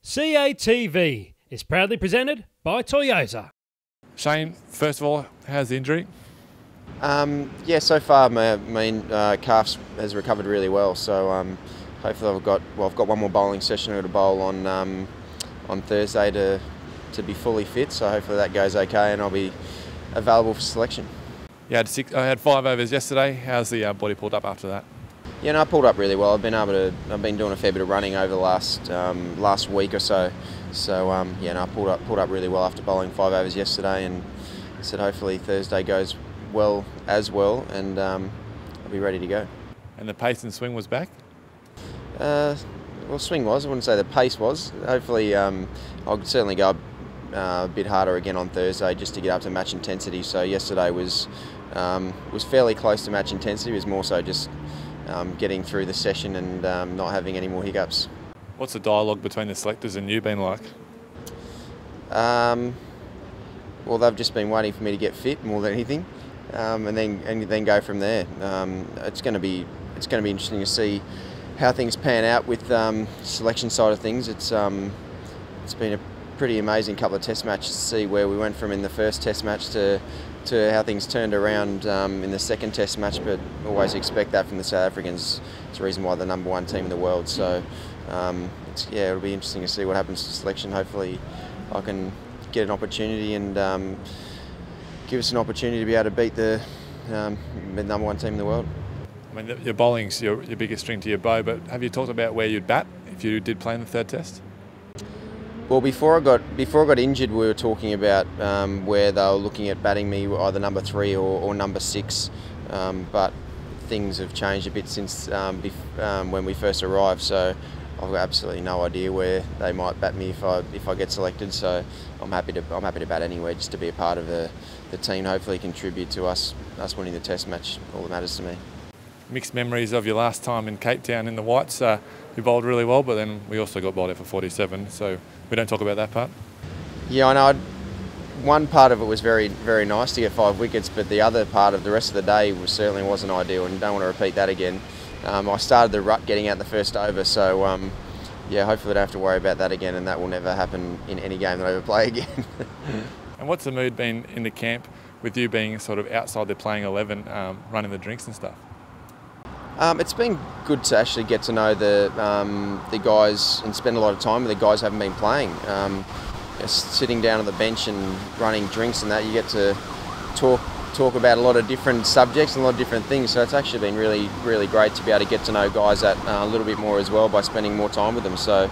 CATV is proudly presented by Toyota. Shane, first of all, how's the injury? Yeah, so far my calf has recovered really well. So hopefully I've got one more bowling session. I've got to bowl on Thursday to be fully fit. So hopefully that goes okay, and I'll be available for selection. I had 5 overs yesterday. How's the body pulled up after that? Yeah, no, I pulled up really well. I've been doing a fair bit of running over the last week or so. So I pulled up really well after bowling 5 overs yesterday, and I said hopefully Thursday goes well, and I'll be ready to go. And the pace and swing was back? Well, swing was. I wouldn't say the pace was. Hopefully, I'll certainly go a bit harder again on Thursday just to get up to match intensity. So yesterday was fairly close to match intensity. It was more so just getting through the session and not having any more hiccups. What's the dialogue between the selectors and you been like? Well, they've just been waiting for me to get fit more than anything, and then go from there. It's going to be interesting to see how things pan out with selection side of things. It's been a pretty amazing couple of test matches to see where we went from in the first test match to how things turned around in the second test match, but always expect that from the South Africans. It's the reason why they're the #1 team in the world. So it'll be interesting to see what happens to selection. Hopefully I can get an opportunity and give us an opportunity to be able to beat the #1 team in the world. I mean, your bowling's your biggest string to your bow, but have you talked about where you'd bat if you did play in the third test? Well, before I got injured, we were talking about where they were looking at batting me either #3 or #6, but things have changed a bit since when we first arrived. So I've got absolutely no idea where they might bat me if I get selected. So I'm happy to bat anywhere just to be a part of the team. Hopefully contribute to us winning the Test match. All that matters to me. Mixed memories of your last time in Cape Town in the Whites. You bowled really well, but then we also got bowled out for 47. So we don't talk about that part. Yeah, I know. One part of it was very, very nice to get 5 wickets, but the other part of the rest of the day certainly wasn't ideal, and don't want to repeat that again. I started the rut getting out the first over, so hopefully I don't have to worry about that again, and that will never happen in any game that I ever play again. And what's the mood been in the camp with you being sort of outside the playing 11, running the drinks and stuff? It's been good to actually get to know the guys and spend a lot of time with the guys who haven't been playing. Sitting down on the bench and running drinks and that, you get to talk about a lot of different subjects and a lot of different things. So it's actually been really, really great to be able to get to know guys that a little bit more as well by spending more time with them. So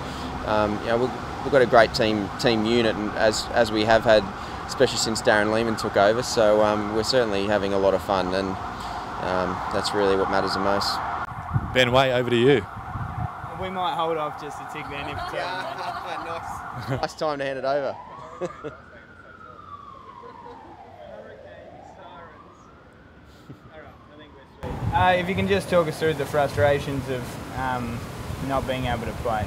we've got a great team unit, and as we have had, especially since Darren Lehman took over. So we're certainly having a lot of fun, and that's really what matters the most. Ben Way, over to you. We might hold off just a tick then if Nice time to hand it over. If you can just talk us through the frustrations of not being able to play.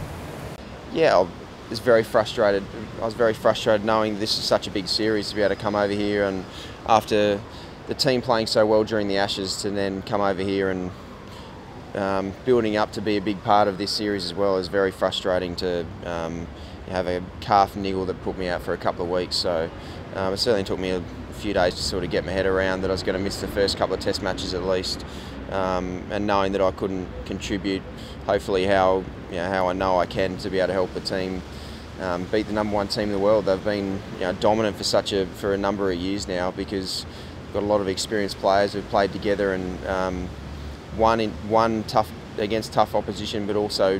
Yeah, I was very frustrated. I was very frustrated knowing this is such a big series to be able to come over here, and after the team playing so well during the Ashes, to then come over here and building up to be a big part of this series as well is very frustrating to have a calf niggle that put me out for a couple of weeks. So it certainly took me a few days to sort of get my head around that I was going to miss the first couple of Test matches at least, and knowing that I couldn't contribute hopefully how I know I can to be able to help the team beat the #1 team in the world. They've been dominant for a number of years now, because we've got a lot of experienced players who've played together and won tough against tough opposition, but also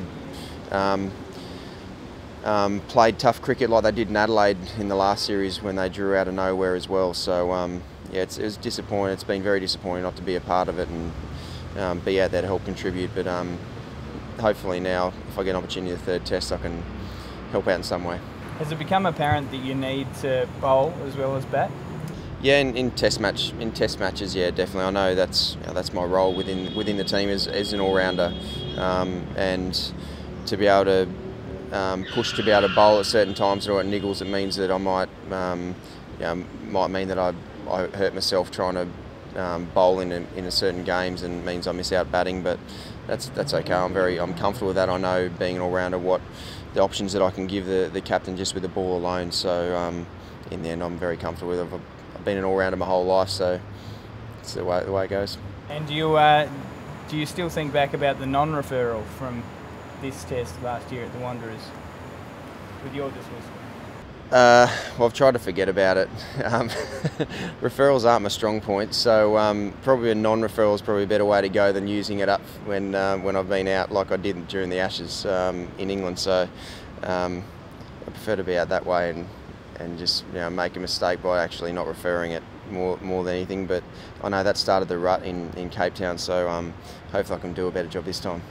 played tough cricket like they did in Adelaide in the last series when they drew out of nowhere as well. So it was disappointing. It's been very disappointing not to be a part of it and be out there to help contribute. But hopefully now, if I get an opportunity in the third Test, I can help out in some way. Has it become apparent that you need to bowl as well as bat? Yeah, in Test matches, yeah, definitely. I know that's my role within the team as an all-rounder, and to be able to push to be able to bowl at certain times or at niggles, it means that I might mean that I hurt myself trying to bowl in a certain games, and means I miss out batting. But that's okay. I'm comfortable with that. I know being an all-rounder what the options that I can give the captain just with the ball alone. So in the end, I'm very comfortable with it. I've been an all-rounder my whole life, so it's the way it goes. And do you still think back about the non-referral from this test last year at the Wanderers with your dismissal? Well, I've tried to forget about it. Referrals aren't my strong point, so probably a non-referral is probably a better way to go than using it up when I've been out like I did during the Ashes in England. So I prefer to be out that way and just make a mistake by actually not referring it more than anything. But I know that started the rut in Cape Town, so hopefully I can do a better job this time.